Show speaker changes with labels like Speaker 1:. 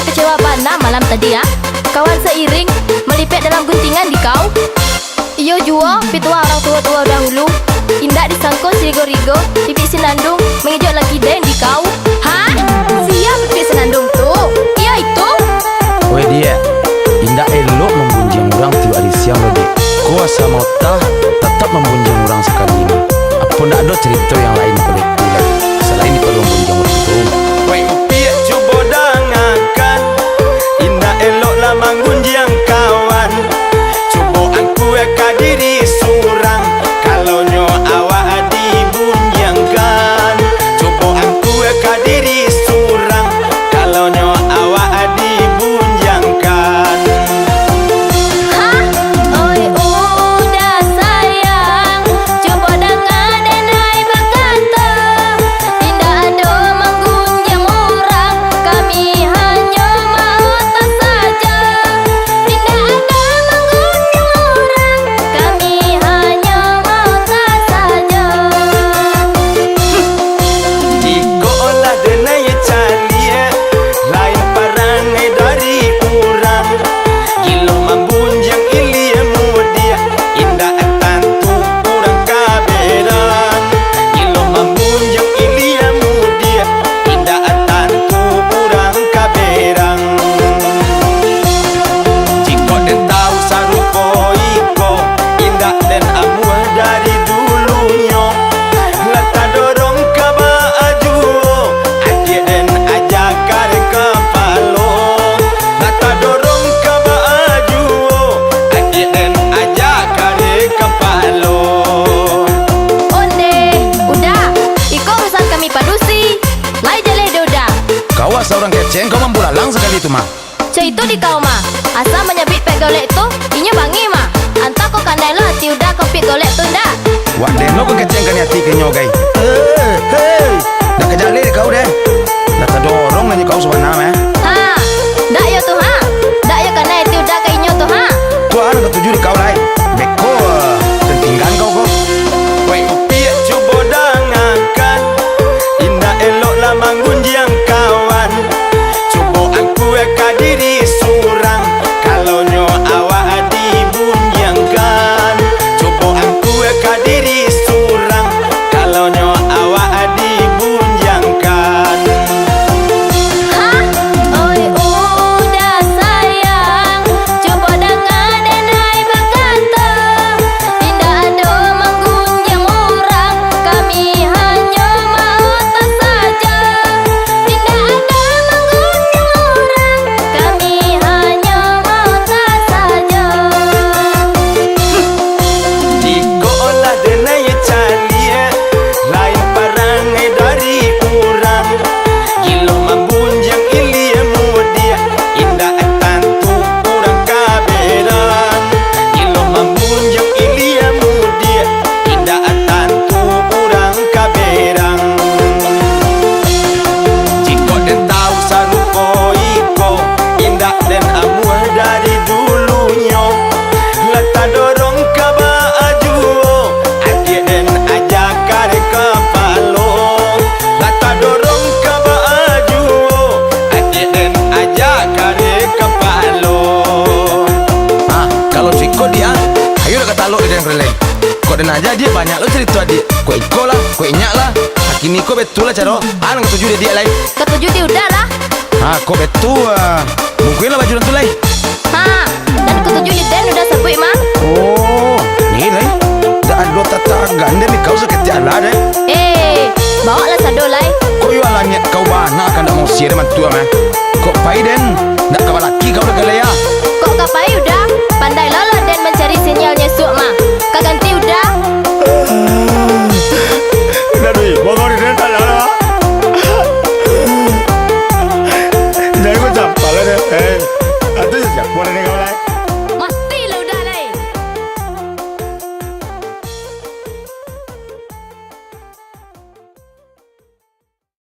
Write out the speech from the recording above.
Speaker 1: kecewa bana malam tadi ya. Kawan seiring melipet dalam guntingan di kau. Iyo jua pitua orang tua-tua dahulu. Indah disangkut sirigo-rigo, pipik sinandung mengejut lagi den di kau. Hah? Siapa pipik sinandung tuh? Iya itu.
Speaker 2: Weh dia, indah elok membunjang orang tiap hari siang lo dek. Kuasa mau tah tetap membunjang orang sekali ini. Apa ndak ada cerita yang lain pada kuliah selain di perlu membunjang orang itu?
Speaker 3: Weh upiak cuba dengarkan, indah elok lah menggunjang kawan. Cuba aku eka diri surang, kalau nyo awak dibunjangkan. Cuba aku eka diri surang, kalau nyo awak dibunjangkan.
Speaker 1: Hah? Oi udah sayang, coba dengar dan hai berkata. Tidak ada menggunjang orang, kami hanya mau tas saja. Tidak ada menggunjang orang, kami hanya mau tas saja.
Speaker 3: Jika olah denai calia, lain parangai dari urang. Gilo membunjang ilia mudia, indah tantu urang kaberan. Gilo membunjang ilia mudia, indah tantu urang kaberan. Jika den tahu sarupo iko, indah den amuah dari dulunya. Lata dorong kaba ajuo, adik den ajak kare kepalo. Lata dorong kaba ajuo, adik den ajak kare kepalo.
Speaker 1: Onde, udah, iko urusan kami padusi. Lai jale doda.
Speaker 2: Kau seorang keceng, kau membulalang sekali itu mah.
Speaker 1: Cai itu di kau mah. Asal menyabit pek golek tu, inya bangi mah. Anta kau kandai lo hati udah kau pik golek tu ndak.
Speaker 2: Wah deno kau keceng kan hati kenyogai. Hei, dah kejali kau deh. Dah terdorong nanya kau sebenarnya.
Speaker 1: Ha, ndak yo tu ha. Ndak yo kandai hati udah kau inyo tu ha.
Speaker 2: Tuan kau tuju di kau lain. Beko, tentingkan kau kau.
Speaker 3: Weh upiak cuba dengarkan, indah elok lah menggunjang kawan. Cuba aku eka diri surang, kalau nyo awak dibunjangkan. Cuba aku eka diri surang, kalau nyo awak dibunjangkan.
Speaker 1: Hah? Oi udah sayang, coba dengar dan hai berkata. Tidak ada menggunjang orang, kami hanya mau tas saja. Tidak ada menggunjang orang, kami hanya mau tas saja.
Speaker 3: Jika olah denai calia, lain parangai dari urang. Gilo membunjang ilia mudia, indah tantu urang kaberan. Gilo membunjang ilia mudia, indah tantu urang kaberan. Jika den tahu sarupo iko, indah den amuah dari dulunya. Lata dorong kaba ajuo, adik den ajak kare kepalo. Lata dorong kaba ajuo, adik den ajak kare kepalo.
Speaker 2: Ah, kalau Ciko dia, ayo dah kata lo dengan relay. Kau dan aja dia banyak lo cerita dia. Kau iko lah, kau inyak lah. Kini kau betul lah caro. An kau tuju dia lain.
Speaker 1: Ketujuh di udah lah.
Speaker 2: Ah, kau betul. Mungkin lah baju nanti lain.
Speaker 1: Ha, dan ketujuh di den udah sebut mah.
Speaker 2: Oh, ni lain. Dah ada tata ganda ni kau seketia lah deh.
Speaker 1: Bawa lah sado lai.
Speaker 2: Kau yang lanyat kau bana kan dah mau siar mantua mah. Kau pai den, nak kau laki kau dah kelaya.
Speaker 1: Kok kapai udah pandai lala dan mencari